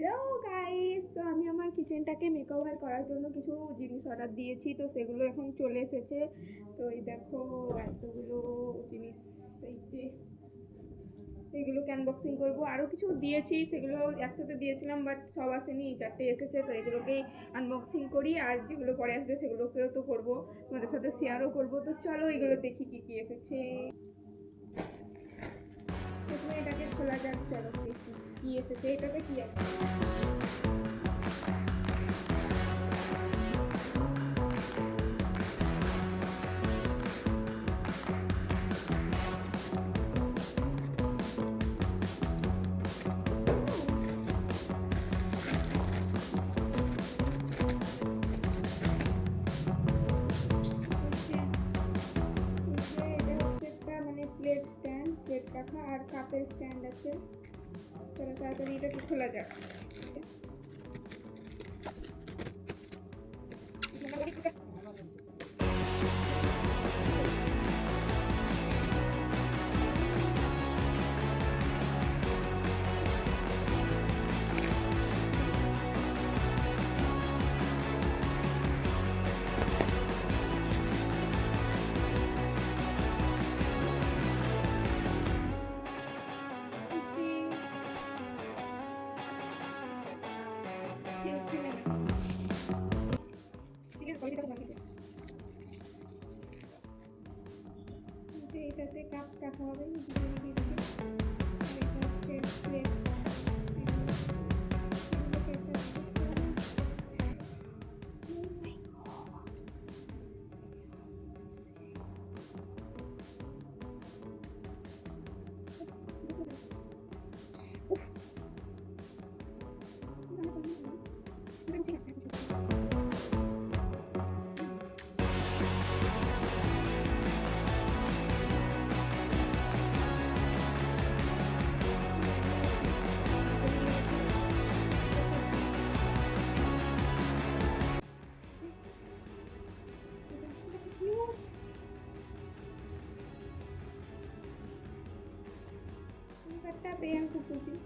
Hello guys, তো আমি আমার কিচেনটাকে মেকওভার করার জন্য কিছু জিনিস অর্ডার দিয়েছি, তো সেগুলো এখন চলে এসেছে। তো এই দেখো এতগুলো জিনিস, এই যে এগুলোকে আনবক্সিং করবো। আরও কিছু দিয়েছি, সেগুলো একসাথে দিয়েছিলাম বাট সব আসেনি, এই 4টে এসেছে। তো এগুলোকেই আনবক্সিং করি, আর যেগুলো পরে আসবে সেগুলোকেও তো করবো, তোমাদের সাথে শেয়ারও করবো। তো চলো এগুলো দেখি কী কী এসেছে। প্রথমে এটাকে খোলা যাক, চলো দেখি কী এসেছে। এটাতে কী আছে? প্লেট স্ট্যান্ড, প্লেট রাখা আর কাপের স্ট্যান্ড আছে। চলো তাড়াতাড়ি এটাকে খোলা যাক। এটাতে কাপ রাখা হবে, পেয়ে আমি খুব খুশি।